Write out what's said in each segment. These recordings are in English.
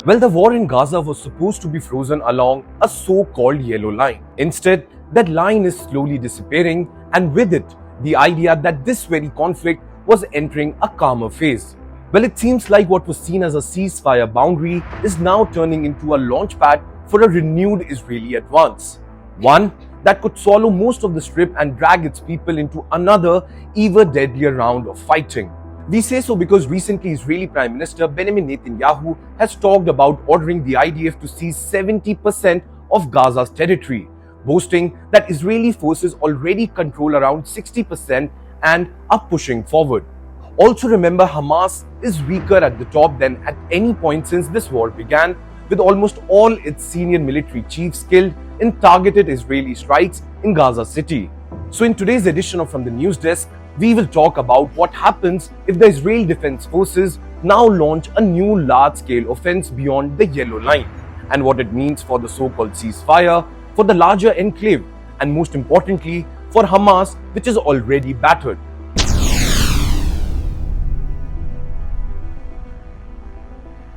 Well, the war in Gaza was supposed to be frozen along a so-called yellow line. Instead, that line is slowly disappearing, and with it, the idea that this very conflict was entering a calmer phase. Well, it seems like what was seen as a ceasefire boundary is now turning into a launchpad for a renewed Israeli advance. One that could swallow most of the strip and drag its people into another, even deadlier round of fighting. We say so because recently Israeli Prime Minister Benjamin Netanyahu has talked about ordering the IDF to seize 70% of Gaza's territory, boasting that Israeli forces already control around 60% and are pushing forward. Also remember, Hamas is weaker at the top than at any point since this war began, with almost all its senior military chiefs killed in targeted Israeli strikes in Gaza City. So in today's edition of From the News Desk, we will talk about what happens if the Israeli Defense Forces now launch a new large-scale offense beyond the yellow line, and what it means for the so-called ceasefire, for the larger enclave, and most importantly, for Hamas, which is already battered.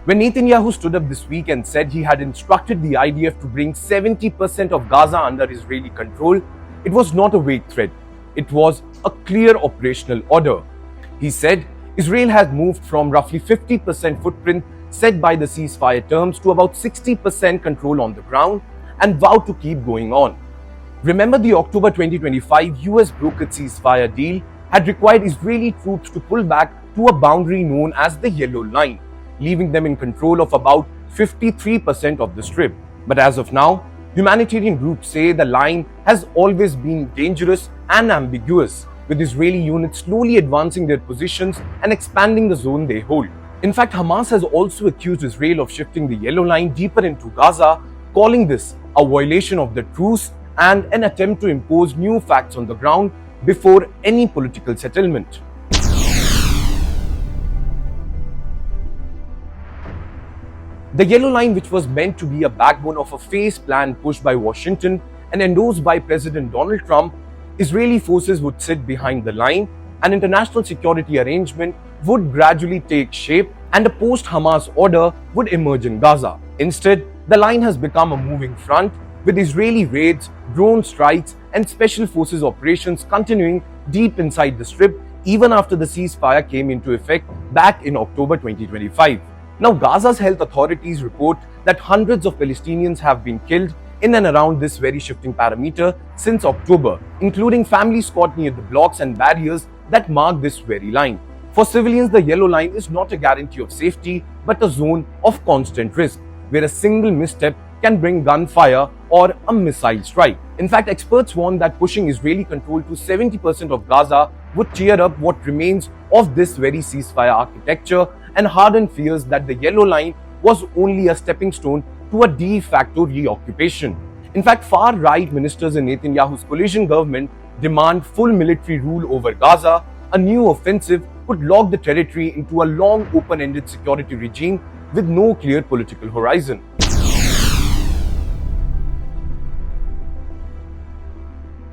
When Netanyahu stood up this week and said he had instructed the IDF to bring 70% of Gaza under Israeli control, it was not a vague threat. It was a clear operational order. He said Israel has moved from roughly 50% footprint set by the ceasefire terms to about 60% control on the ground and vowed to keep going on. Remember, the October 2025 US brokered ceasefire deal had required Israeli troops to pull back to a boundary known as the Yellow Line, leaving them in control of about 53% of the strip. But as of now, humanitarian groups say the line has always been dangerous and ambiguous, with Israeli units slowly advancing their positions and expanding the zone they hold. In fact, Hamas has also accused Israel of shifting the yellow line deeper into Gaza, calling this a violation of the truce and an attempt to impose new facts on the ground before any political settlement. The yellow line, which was meant to be a backbone of a phase plan pushed by Washington and endorsed by President Donald Trump, Israeli forces would sit behind the line, an international security arrangement would gradually take shape, and a post-Hamas order would emerge in Gaza. Instead, the line has become a moving front, with Israeli raids, drone strikes, and special forces operations continuing deep inside the strip even after the ceasefire came into effect back in October 2025. Now, Gaza's health authorities report that hundreds of Palestinians have been killed in and around this very shifting parameter since October, including families caught near the blocks and barriers that mark this very line. For civilians, the yellow line is not a guarantee of safety, but a zone of constant risk, where a single misstep can bring gunfire or a missile strike. In fact, experts warn that pushing Israeli control to 70% of Gaza would tear up what remains of this very ceasefire architecture and harden fears that the yellow line was only a stepping stone to a de facto reoccupation. In fact, far-right ministers in Netanyahu's coalition government demand full military rule over Gaza. A new offensive could lock the territory into a long open-ended security regime with no clear political horizon.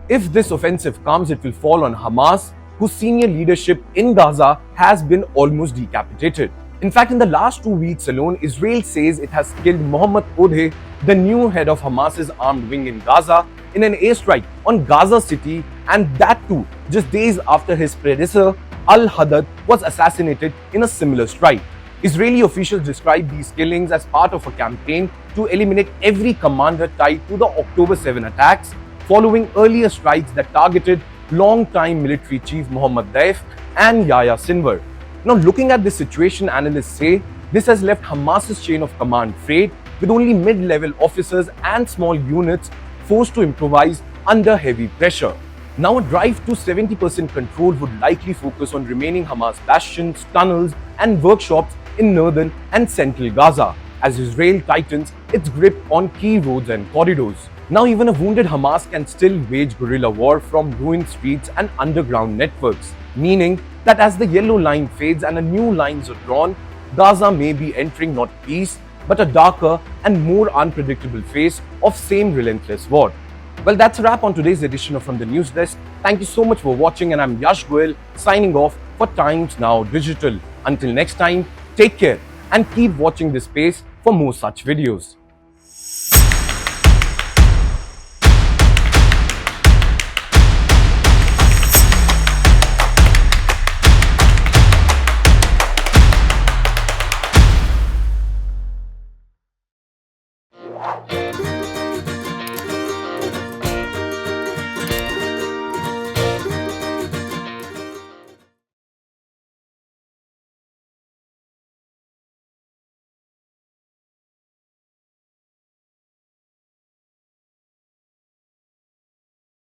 If this offensive comes, it will fall on Hamas, whose senior leadership in Gaza has been almost decapitated. In fact, in the last 2 weeks alone, Israel says it has killed Mohammad Odeh, the new head of Hamas's armed wing in Gaza, in an airstrike on Gaza City, and that too just days after his predecessor Al-Haddad was assassinated in a similar strike. Israeli officials describe these killings as part of a campaign to eliminate every commander tied to the October 7 attacks, following earlier strikes that targeted long-time military chief Mohammad Daif and Yahya Sinwar. Now, looking at this situation, analysts say this has left Hamas's chain of command frayed, with only mid-level officers and small units forced to improvise under heavy pressure. Now, a drive to 70% control would likely focus on remaining Hamas bastions, tunnels, and workshops in northern and central Gaza, as Israel tightens its grip on key roads and corridors. Now, even a wounded Hamas can still wage guerrilla war from ruined streets and underground networks, meaning that as the yellow line fades and a new lines are drawn, Gaza may be entering not peace, but a darker and more unpredictable phase of same relentless war. Well, that's a wrap on today's edition of From the News Desk. Thank you so much for watching, and I'm Yash Goyal signing off for Times Now Digital. Until next time, take care and keep watching this space for more such videos.